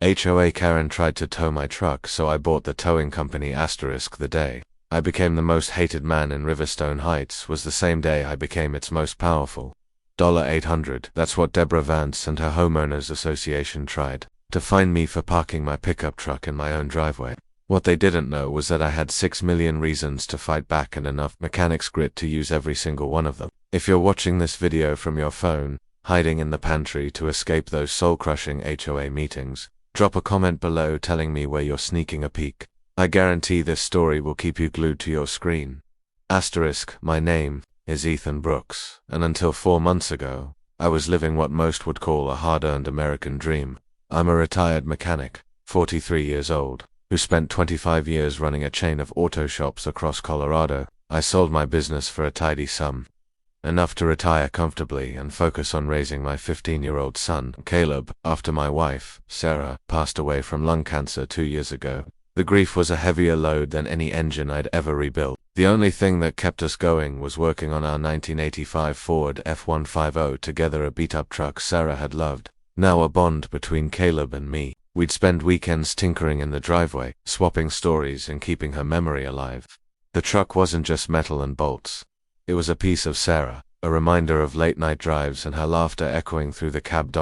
HOA Karen tried to tow my truck, so I bought the towing company *. The day I became the most hated man in Riverstone Heights was the same day I became its most powerful. $800. That's what Deborah Vance and her homeowners association tried to fine me for parking my pickup truck in my own driveway. What they didn't know was that I had 6 million reasons to fight back and enough mechanics grit to use every single one of them. If you're watching this video from your phone, hiding in the pantry to escape those soul-crushing HOA meetings, drop a comment below telling me where you're sneaking a peek. I guarantee this story will keep you glued to your screen. My name is Ethan Brooks, and until 4 months ago, I was living what most would call a hard-earned American dream. I'm a retired mechanic, 43 years old, who spent 25 years running a chain of auto shops across Colorado. I sold my business for a tidy sum, enough to retire comfortably and focus on raising my 15-year-old son, Caleb, after my wife, Sarah, passed away from lung cancer 2 years ago. The grief was a heavier load than any engine I'd ever rebuilt. The only thing that kept us going was working on our 1985 Ford F-150 together, a beat-up truck Sarah had loved. Now a bond between Caleb and me. We'd spend weekends tinkering in the driveway, swapping stories and keeping her memory alive. The truck wasn't just metal and bolts. It was a piece of Sarah, a reminder of late-night drives and her laughter echoing through the cab.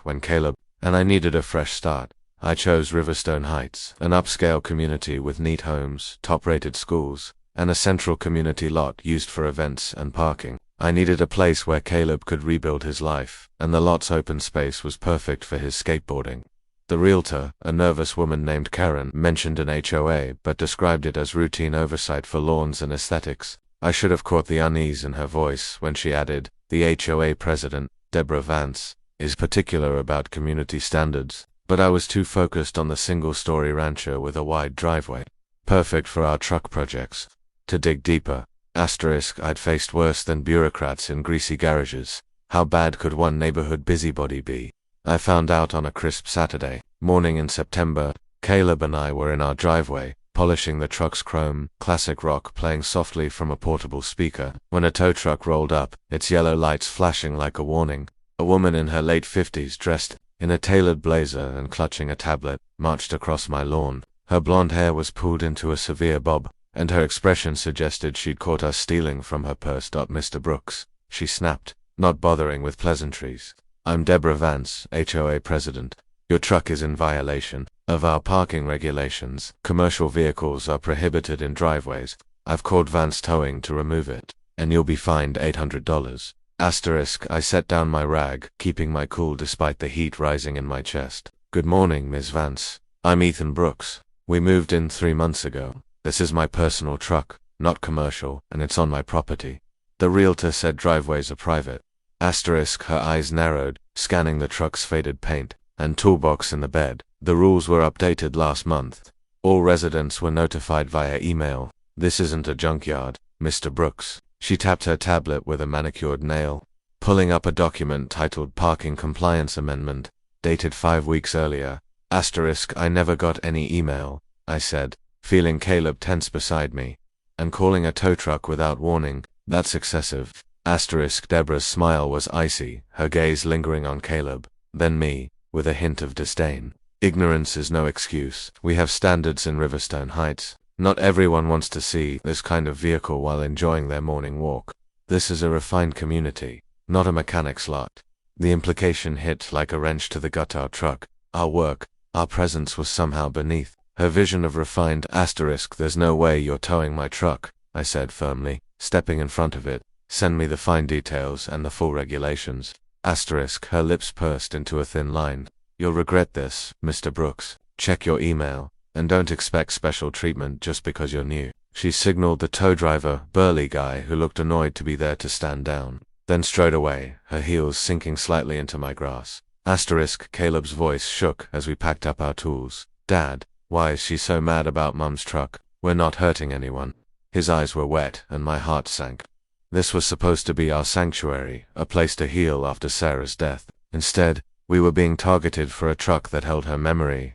When Caleb and I needed a fresh start, I chose Riverstone Heights, an upscale community with neat homes, top-rated schools, and a central community lot used for events and parking. I needed a place where Caleb could rebuild his life, and the lot's open space was perfect for his skateboarding. The realtor, a nervous woman named Karen, mentioned an HOA but described it as routine oversight for lawns and aesthetics. I should have caught the unease in her voice when she added, "The HOA president, Deborah Vance, is particular about community standards," but I was too focused on the single-story rancher with a wide driveway, perfect for our truck projects, to dig deeper. I'd faced worse than bureaucrats in greasy garages. How bad could one neighborhood busybody be? I found out on a crisp Saturday morning in September. Caleb and I were in our driveway, polishing the truck's chrome, classic rock playing softly from a portable speaker, when a tow truck rolled up, its yellow lights flashing like a warning. A woman in her late 50s, dressed in a tailored blazer and clutching a tablet, marched across my lawn. Her blonde hair was pulled into a severe bob, and her expression suggested she'd caught us stealing from her purse. "Mr. Brooks," she snapped, not bothering with pleasantries. "I'm Deborah Vance, HOA president. Your truck is in violation of our parking regulations. Commercial vehicles are prohibited in driveways. I've called Vance Towing to remove it, and you'll be fined $800. I set down my rag, keeping my cool despite the heat rising in my chest. "Good morning, Ms. Vance. I'm Ethan Brooks. We moved in 3 months ago. This is my personal truck, not commercial, and it's on my property." The realtor said driveways are private. Her eyes narrowed, scanning the truck's faded paint and toolbox in the bed. "The rules were updated last month. All residents were notified via email. This isn't a junkyard, Mr. Brooks." She tapped her tablet with a manicured nail, pulling up a document titled Parking Compliance Amendment, dated 5 weeks earlier. "I never got any email," I said, feeling Caleb tense beside me. "And calling a tow truck without warning, that's excessive." Deborah's smile was icy, her gaze lingering on Caleb, then me, with a hint of disdain. "Ignorance is no excuse. We have standards in Riverstone Heights. Not everyone wants to see this kind of vehicle while enjoying their morning walk. This is a refined community, not a mechanic's lot." The implication hit like a wrench to the gut. Our truck, our work, our presence was somehow beneath her vision of refined. "There's no way you're towing my truck," I said firmly, stepping in front of it. "Send me the fine details and the full regulations." Her lips pursed into a thin line. "You'll regret this, Mr. Brooks. Check your email, and don't expect special treatment just because you're new." She signaled the tow driver, burly guy who looked annoyed to be there, to stand down, then strode away, her heels sinking slightly into my grass. Caleb's voice shook as we packed up our tools. "Dad, why is she so mad about Mum's truck? We're not hurting anyone." His eyes were wet, and my heart sank. This was supposed to be our sanctuary, a place to heal after Sarah's death. Instead, we were being targeted for a truck that held her memory.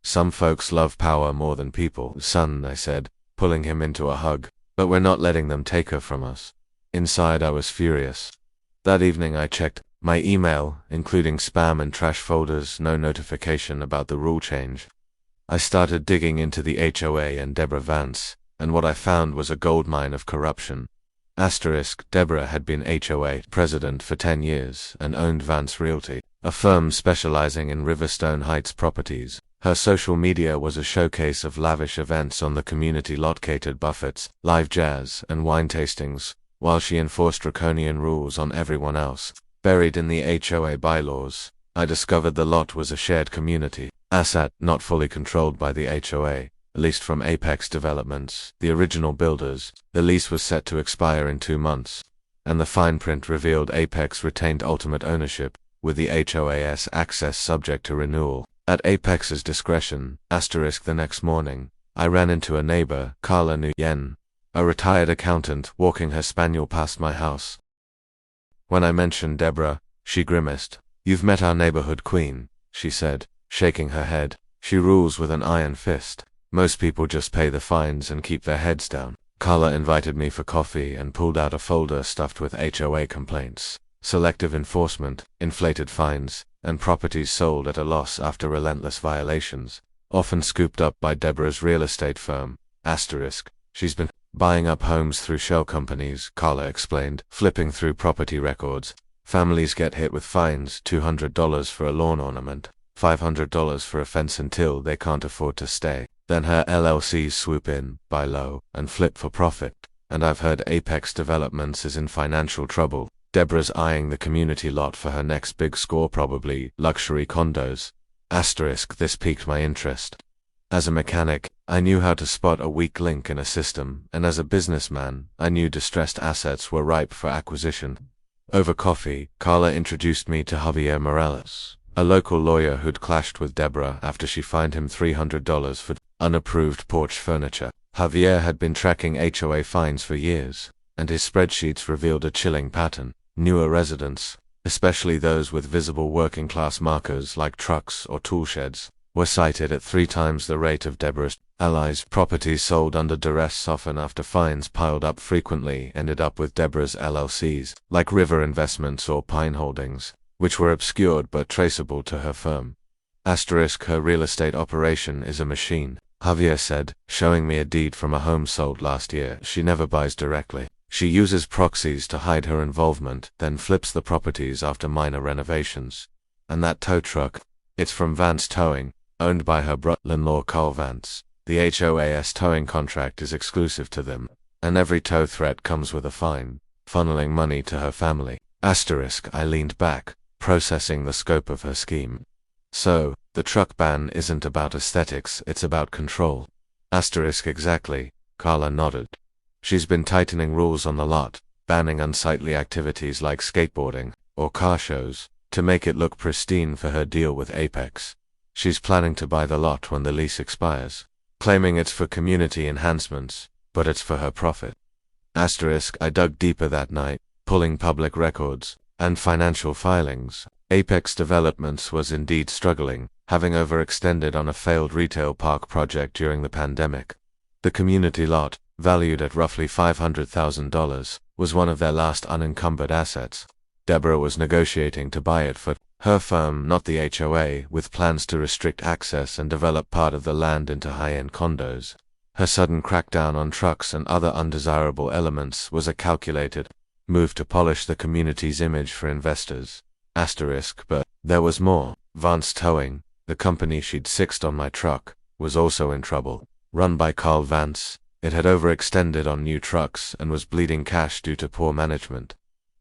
"Some folks love power more than people, son," I said, pulling him into a hug. "But we're not letting them take her from us." Inside I was furious. That evening I checked My email, including spam and trash folders, no notification about the rule change. I started digging into the HOA and Deborah Vance, and what I found was a goldmine of corruption. Deborah had been HOA president for 10 years and owned Vance Realty, a firm specializing in Riverstone Heights properties. Her social media was a showcase of lavish events on the community lot, catered buffets, live jazz, and wine tastings, while she enforced draconian rules on everyone else. Buried in the HOA bylaws, I discovered the lot was a shared community asset not fully controlled by the HOA, leased from Apex Developments, the original builders. The lease was set to expire in 2 months, and the fine print revealed Apex retained ultimate ownership, with the HOA's access subject to renewal. At Apex's discretion, the next morning, I ran into a neighbor, Carla Nguyen, a retired accountant, walking her spaniel past my house. When I mentioned Deborah, she grimaced. "You've met our neighborhood queen," she said, shaking her head. "She rules with an iron fist. Most people just pay the fines and keep their heads down." Carla invited me for coffee and pulled out a folder stuffed with HOA complaints, selective enforcement, inflated fines, and properties sold at a loss after relentless violations, often scooped up by Deborah's real estate firm. She's been buying up homes through shell companies, Carla explained, flipping through property records. Families get hit with fines, $200 for a lawn ornament, $500 for a fence until they can't afford to stay. Then her LLCs swoop in, buy low, and flip for profit. And I've heard Apex Developments is in financial trouble. Deborah's eyeing the community lot for her next big score, probably luxury condos. This piqued my interest. As a mechanic, I knew how to spot a weak link in a system, and as a businessman, I knew distressed assets were ripe for acquisition. Over coffee, Carla introduced me to Javier Morales, a local lawyer who'd clashed with Deborah after she fined him $300 for unapproved porch furniture. Javier had been tracking HOA fines for years, and his spreadsheets revealed a chilling pattern. Newer residents, especially those with visible working-class markers like trucks or tool sheds, were cited at 3 times the rate of Deborah's allies. Properties sold under duress, often after fines piled up frequently, ended up with Deborah's LLCs, like River Investments or Pine Holdings, which were obscured but traceable to her firm. Her real estate operation is a machine, Javier said, showing me a deed from a home sold last year. She never buys directly. She uses proxies to hide her involvement, then flips the properties after minor renovations. And that tow truck? It's from Vance Towing, owned by her brother-in-law Carl Vance. The HOA's towing contract is exclusive to them, and every tow threat comes with a fine, funneling money to her family. I leaned back, processing the scope of her scheme. So, the truck ban isn't about aesthetics, it's about control. Exactly, Carla nodded. She's been tightening rules on the lot, banning unsightly activities like skateboarding or car shows, to make it look pristine for her deal with Apex. She's planning to buy the lot when the lease expires, claiming it's for community enhancements, but it's for her profit. I dug deeper that night, pulling public records and financial filings. Apex Developments was indeed struggling, having overextended on a failed retail park project during the pandemic. The community lot, valued at roughly $500,000, was one of their last unencumbered assets. Deborah was negotiating to buy it for her firm, not the HOA, with plans to restrict access and develop part of the land into high-end condos. Her sudden crackdown on trucks and other undesirable elements was a calculated move to polish the community's image for investors. But there was more. Vance Towing, the company she'd sixed on my truck, was also in trouble. Run by Carl Vance, it had overextended on new trucks and was bleeding cash due to poor management.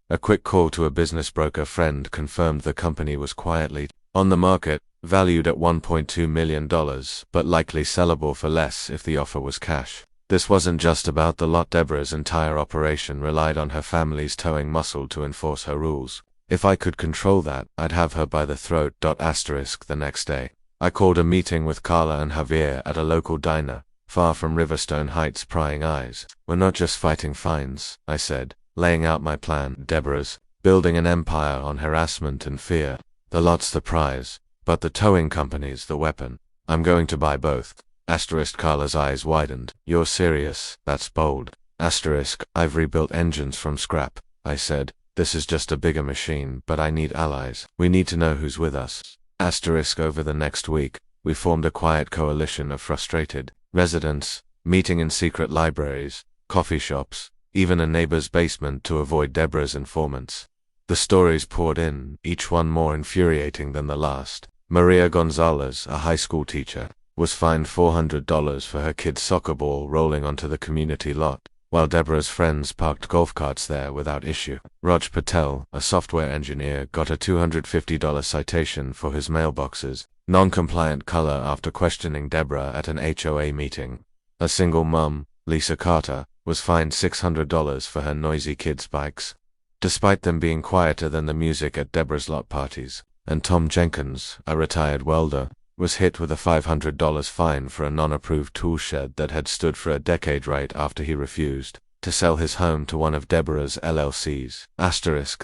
A quick call to a business broker friend confirmed the company was quietly on the market, valued at $1.2 million, but likely sellable for less if the offer was cash. This wasn't just about the lot. Deborah's entire operation relied on her family's towing muscle to enforce her rules. If I could control that, I'd have her by the throat. The next day, I called a meeting with Carla and Javier at a local diner, far from Riverstone Heights' prying eyes. "We're not just fighting fines," I said, laying out my plan. "Deborah's building an empire on harassment and fear. The lot's the prize, but the towing company's the weapon. I'm going to buy both." Carla's eyes widened. "You're serious? That's bold." I've rebuilt engines from scrap," I said, This is just a bigger machine, but I need allies. We need to know who's with us. Over the next week, we formed a quiet coalition of frustrated residents, meeting in secret libraries, coffee shops, even a neighbor's basement to avoid Deborah's informants. The stories poured in, each one more infuriating than the last. Maria Gonzalez, a high school teacher, was fined $400 for her kid's soccer ball rolling onto the community lot, while Deborah's friends parked golf carts there without issue. Raj Patel, a software engineer, got a $250 citation for his mailbox's non-compliant color after questioning Deborah at an HOA meeting. A single mum, Lisa Carter, was fined $600 for her noisy kids' bikes, despite them being quieter than the music at Deborah's lot parties. And Tom Jenkins, a retired welder, was hit with a $500 fine for a non-approved tool shed that had stood for a decade right after he refused to sell his home to one of Deborah's LLCs.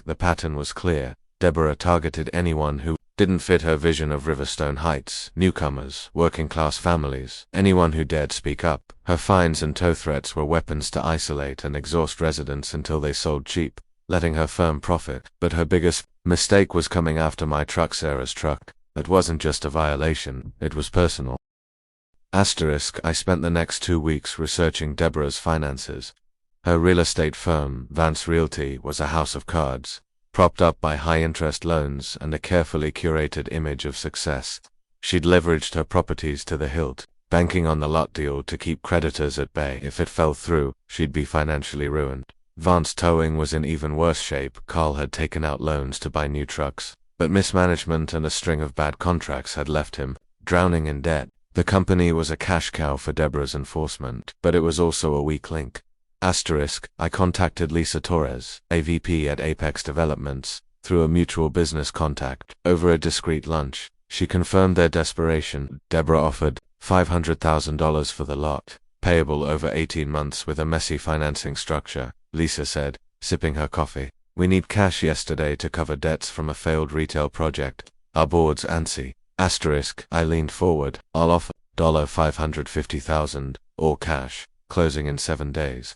The pattern was clear. Deborah targeted anyone who didn't fit her vision of Riverstone Heights, newcomers, working-class families, anyone who dared speak up. Her fines and tow threats were weapons to isolate and exhaust residents until they sold cheap, letting her firm profit. But her biggest mistake was coming after my truck, Sarah's truck. That wasn't just a violation, it was personal. I spent the next 2 weeks researching Deborah's finances. Her real estate firm, Vance Realty, was a house of cards, propped up by high-interest loans and a carefully curated image of success. She'd leveraged her properties to the hilt, banking on the lot deal to keep creditors at bay. If it fell through, she'd be financially ruined. Vance Towing was in even worse shape. Carl had taken out loans to buy new trucks, but mismanagement and a string of bad contracts had left him drowning in debt. The company was a cash cow for Deborah's enforcement, but it was also a weak link. I contacted Lisa Torres, a VP at Apex Developments, through a mutual business contact. Over a discreet lunch, she confirmed their desperation. Deborah offered $500,000 for the lot, payable over 18 months with a messy financing structure. Lisa said, sipping her coffee. We need cash yesterday to cover debts from a failed retail project. Our board's antsy. I leaned forward. I'll offer $550,000, all cash, closing in 7 days.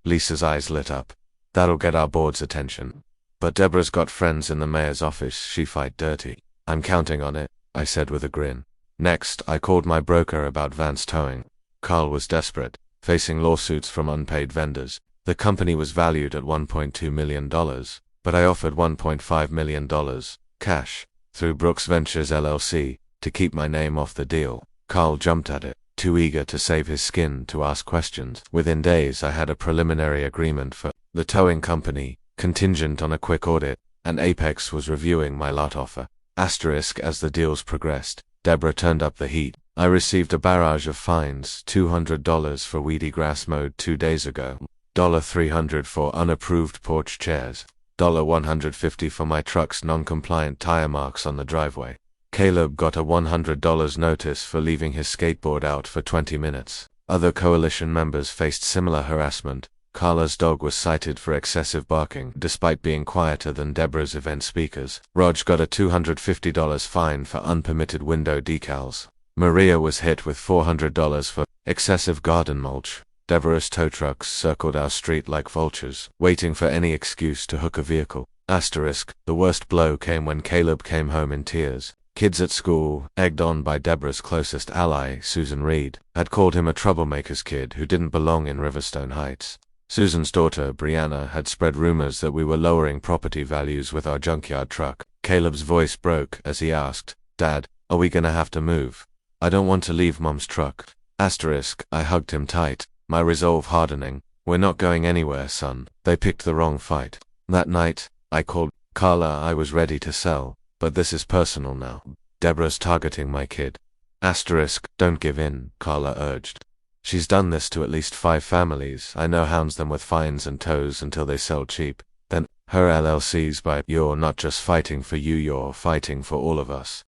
Lisa's eyes lit up. That'll get our board's attention. But Deborah's got friends in the mayor's office. She fight dirty. I'm counting on it, I said with a grin. Next, I called my broker about Vance Towing. Carl was desperate, facing lawsuits from unpaid vendors. The company was valued at $1.2 million, but I offered $1.5 million, cash, through Brooks Ventures LLC, to keep my name off the deal. Carl jumped at it, too eager to save his skin to ask questions. Within days I had a preliminary agreement for the towing company, contingent on a quick audit, and Apex was reviewing my lot offer. As the deals progressed, Deborah turned up the heat. I received a barrage of fines, $200 for weedy grass mowed 2 days ago, $300 for unapproved porch chairs, $150 for my truck's non-compliant tire marks on the driveway. Caleb got a $100 notice for leaving his skateboard out for 20 minutes. Other coalition members faced similar harassment. Carla's dog was cited for excessive barking, despite being quieter than Deborah's event speakers. Raj got a $250 fine for unpermitted window decals. Maria was hit with $400 for excessive garden mulch. Deborah's tow trucks circled our street like vultures, waiting for any excuse to hook a vehicle. The worst blow came when Caleb came home in tears. Kids at school, egged on by Deborah's closest ally, Susan Reed, had called him a troublemaker's kid who didn't belong in Riverstone Heights. Susan's daughter, Brianna, had spread rumors that we were lowering property values with our junkyard truck. Caleb's voice broke as he asked, Dad, are we gonna have to move? I don't want to leave Mom's truck. I hugged him tight, my resolve hardening. We're not going anywhere, son. They picked the wrong fight. That night, I called Carla. I was ready to sell, but this is personal now. Deborah's targeting my kid. Don't give in, Carla urged. She's done this to at least 5 families. I know hounds them with fines and tows until they sell cheap. Then, her LLC's by. You're not just fighting for you, you're fighting for all of us.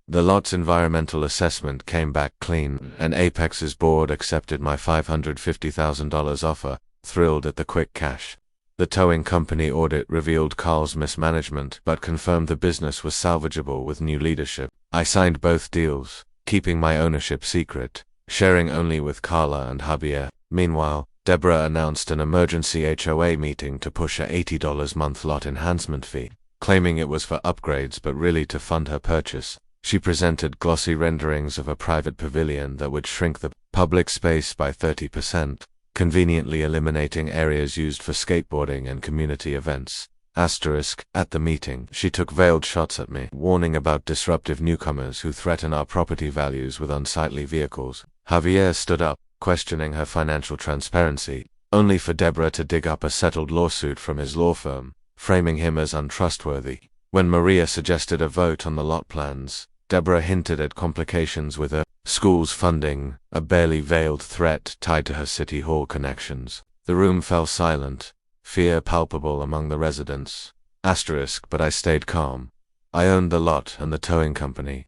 The lot's environmental assessment came back clean, and Apex's board accepted my $550,000 offer, thrilled at the quick cash. The towing company audit revealed Carl's mismanagement but confirmed the business was salvageable with new leadership. I signed both deals, keeping my ownership secret, sharing only with Carla and Javier. Meanwhile, Deborah announced an emergency HOA meeting to push a $80 month lot enhancement fee, claiming it was for upgrades but really to fund her purchase. She presented glossy renderings of a private pavilion that would shrink the public space by 30%, conveniently eliminating areas used for skateboarding and community events. At the meeting, she took veiled shots at me, warning about disruptive newcomers who threaten our property values with unsightly vehicles. Javier stood up, questioning her financial transparency, only for Deborah to dig up a settled lawsuit from his law firm, framing him as untrustworthy. When Maria suggested a vote on the lot plans, Deborah hinted at complications with her school's funding, a barely veiled threat tied to her City Hall connections. The room fell silent, fear palpable among the residents. But I stayed calm. I owned the lot and the towing company.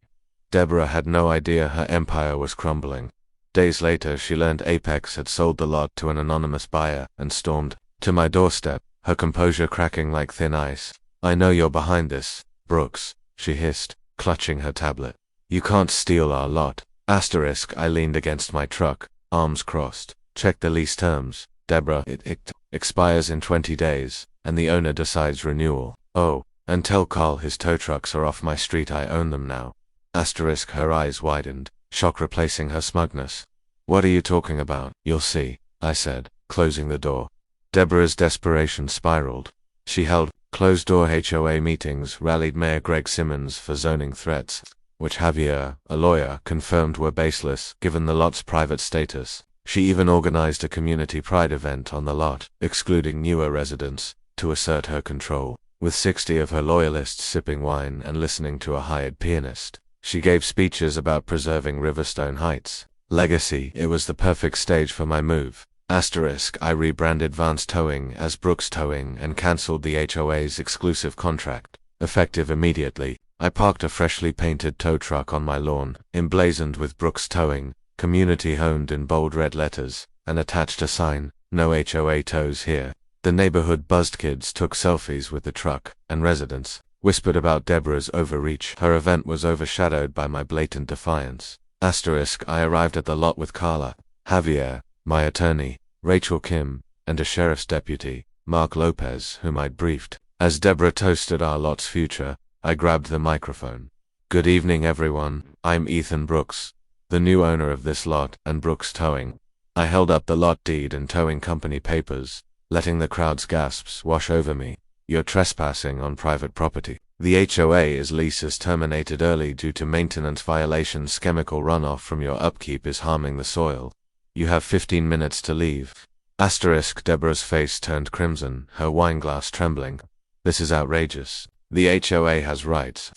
Deborah had no idea her empire was crumbling. Days later, she learned Apex had sold the lot to an anonymous buyer and stormed to my doorstep, her composure cracking like thin ice. "I know you're behind this, Brooks," she hissed, clutching her tablet. "You can't steal our lot." I leaned against my truck, arms crossed. "Check the lease terms, Deborah. It expires in 20 days, and the owner decides renewal. Oh, and tell Carl his tow trucks are off my street. I own them now." Her eyes widened, shock replacing her smugness. "What are you talking about?" "You'll see," I said, closing the door. Deborah's desperation spiraled. She held closed-door HOA meetings, rallied Mayor Greg Simmons for zoning threats, which Javier, a lawyer, confirmed were baseless given the lot's private status. She even organized a community pride event on the lot, excluding newer residents, to assert her control. With 60 of her loyalists sipping wine and listening to a hired pianist, she gave speeches about preserving Riverstone Heights' legacy. It was the perfect stage for my move. I rebranded Vance Towing as Brooks Towing and cancelled the HOA's exclusive contract. Effective immediately, I parked a freshly painted tow truck on my lawn, emblazoned with Brooks Towing, community-owned in bold red letters, and attached a sign, "No HOA tows here." The neighborhood buzzed. Kids took selfies with the truck, and residents whispered about Deborah's overreach. Her event was overshadowed by my blatant defiance. I arrived at the lot with Carla, Javier, my attorney, Rachel Kim, and a sheriff's deputy, Mark Lopez, whom I'd briefed. As Deborah toasted our lot's future, I grabbed the microphone. "Good evening, everyone. I'm Ethan Brooks, the new owner of this lot and Brooks Towing." I held up the lot deed and towing company papers, letting the crowd's gasps wash over me. "You're trespassing on private property. The HOA's lease is terminated early due to maintenance violations. Chemical runoff from your upkeep is harming the soil. You have 15 minutes to leave." Deborah's face turned crimson, her wineglass trembling. "This is outrageous. The HOA has rights."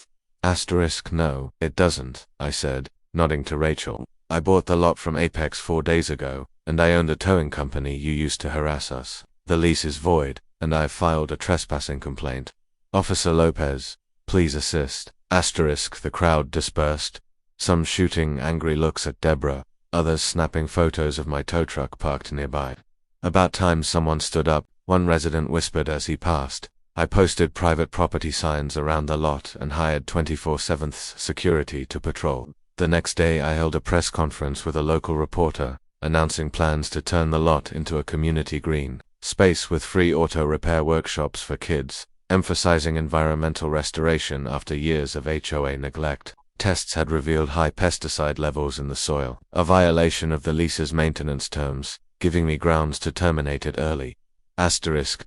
"No, it doesn't," I said, nodding to Rachel. "I bought the lot from Apex 4 days ago, and I own the towing company you used to harass us. The lease is void, and I've filed a trespassing complaint. Officer Lopez, please assist." The crowd dispersed, some shooting angry looks at Deborah, others snapping photos of my tow truck parked nearby. About time someone stood up, one resident whispered as he passed. I posted private property signs around the lot and hired 24/7 security to patrol. The next day I held a press conference with a local reporter, announcing plans to turn the lot into a community green space with free auto repair workshops for kids, emphasizing environmental restoration after years of HOA neglect. Tests had revealed high pesticide levels in the soil, a violation of the lease's maintenance terms, giving me grounds to terminate it early.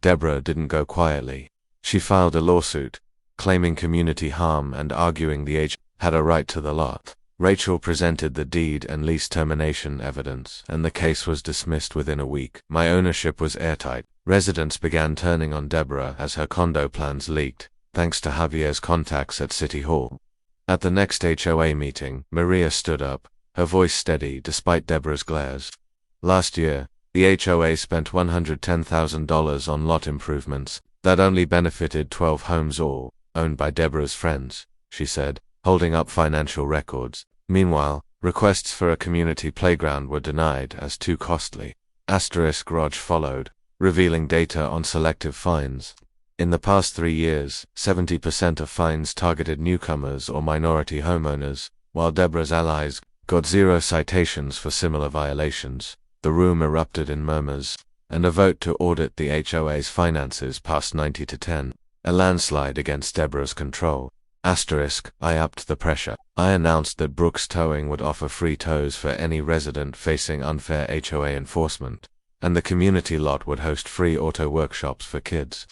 Deborah didn't go quietly. She filed a lawsuit, claiming community harm and arguing the HOA had a right to the lot. Rachel presented the deed and lease termination evidence, and the case was dismissed within a week. My ownership was airtight. Residents began turning on Deborah as her condo plans leaked, thanks to Javier's contacts at City Hall. At the next HOA meeting, Maria stood up, her voice steady despite Deborah's glares. "Last year, the HOA spent $110,000 on lot improvements that only benefited 12 homes, all owned by Deborah's friends," she said, holding up financial records. Meanwhile, requests for a community playground were denied as too costly. Raj followed, revealing data on selective fines. In the past 3 years, 70% of fines targeted newcomers or minority homeowners, while Deborah's allies got 0 citations for similar violations. The room erupted in murmurs. and a vote to audit the HOA's finances passed 90 to 10. A landslide against Deborah's control. I upped the pressure. I announced that Brooks Towing would offer free tows for any resident facing unfair HOA enforcement, and the community lot would host free auto workshops for kids,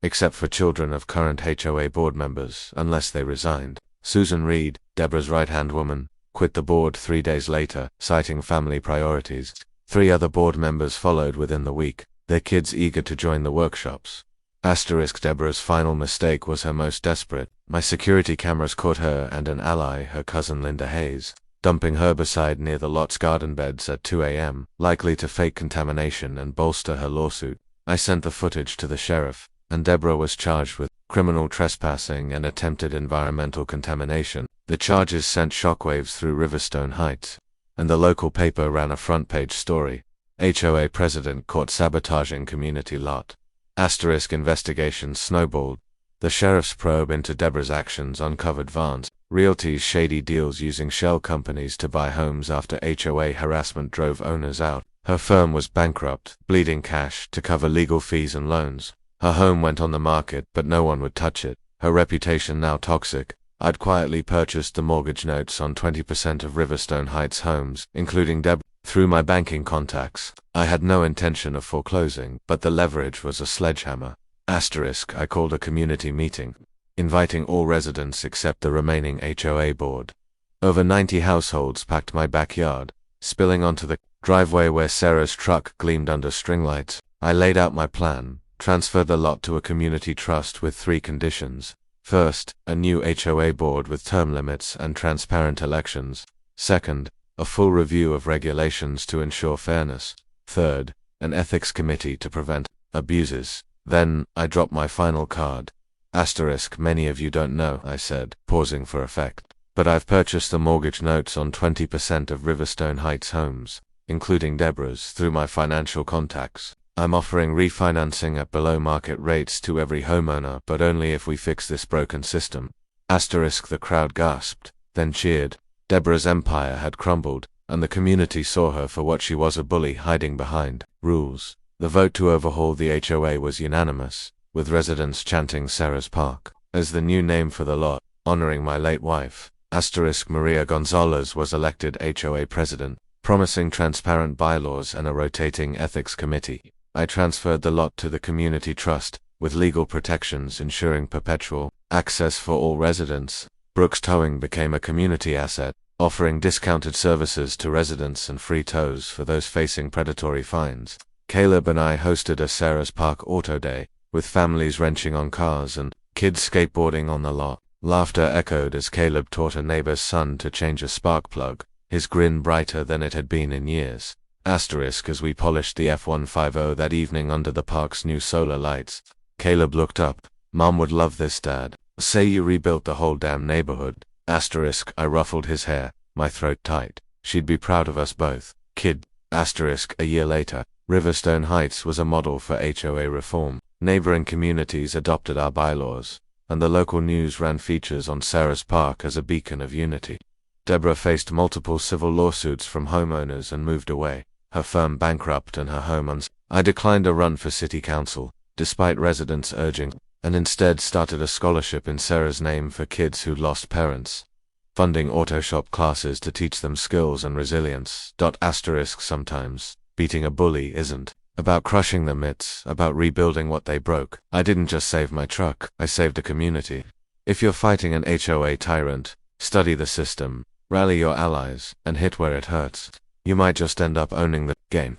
except for children of current HOA board members, unless they resigned. Susan Reed, Deborah's right-hand woman, quit the board 3 days later, citing family priorities. 3 other board members followed within the week, their kids eager to join the workshops. Deborah's final mistake was her most desperate. My security cameras caught her and an ally, her cousin Linda Hayes, dumping herbicide near the lot's garden beds at 2 a.m., likely to fake contamination and bolster her lawsuit. I sent the footage to the sheriff, and Deborah was charged with criminal trespassing and attempted environmental contamination. The charges sent shockwaves through Riverstone Heights, and the local paper ran a front-page story. HOA president caught sabotaging community lot. Investigations snowballed. The sheriff's probe into Deborah's actions uncovered Vance Realty's shady deals using shell companies to buy homes after HOA harassment drove owners out. Her firm was bankrupt, bleeding cash to cover legal fees and loans. Her home went on the market, but no one would touch it. Her reputation now toxic. I'd quietly purchased the mortgage notes on 20% of Riverstone Heights homes, including Deborah. Through my banking contacts, I had no intention of foreclosing, but the leverage was a sledgehammer. I called a community meeting, inviting all residents except the remaining HOA board. Over 90 households packed my backyard, spilling onto the driveway where Sarah's truck gleamed under string lights. I laid out my plan, transferred the lot to a community trust with 3 conditions. First, a new HOA board with term limits and transparent elections. Second, a full review of regulations to ensure fairness. Third, an ethics committee to prevent abuses. Then, I dropped my final card. Many of you don't know, I said, pausing for effect, but I've purchased the mortgage notes on 20% of Riverstone Heights homes, including Deborah's, through my financial contacts. I'm offering refinancing at below market rates to every homeowner, but only if we fix this broken system. The crowd gasped, then cheered. Deborah's empire had crumbled, and the community saw her for what she was, a bully hiding behind rules. The vote to overhaul the HOA was unanimous, with residents chanting Sarah's Park as the new name for the lot, honoring my late wife. Maria Gonzalez was elected HOA president, promising transparent bylaws and a rotating ethics committee. I transferred the lot to the community trust, with legal protections ensuring perpetual access for all residents. Brooks Towing became a community asset, offering discounted services to residents and free tows for those facing predatory fines. Caleb and I hosted a Sarah's Park Auto Day, with families wrenching on cars and kids skateboarding on the lot. Laughter echoed as Caleb taught a neighbor's son to change a spark plug, his grin brighter than it had been in years. As we polished the F-150 that evening under the park's new solar lights, Caleb looked up. Mom would love this, Dad. Say you rebuilt the whole damn neighborhood. I ruffled his hair, my throat tight. She'd be proud of us both. Kid. A year later, Riverstone Heights was a model for HOA reform. Neighboring communities adopted our bylaws, and the local news ran features on Sarah's Park as a beacon of unity. Deborah faced multiple civil lawsuits from homeowners and moved away, her firm bankrupt and her home I declined a run for city council, despite residents urging, and instead started a scholarship in Sarah's name for kids who'd lost parents, funding auto shop classes to teach them skills and resilience. Sometimes, beating a bully isn't about crushing them, it's about rebuilding what they broke. I didn't just save my truck, I saved a community. If you're fighting an HOA tyrant, study the system, rally your allies, and hit where it hurts. You might just end up owning the game.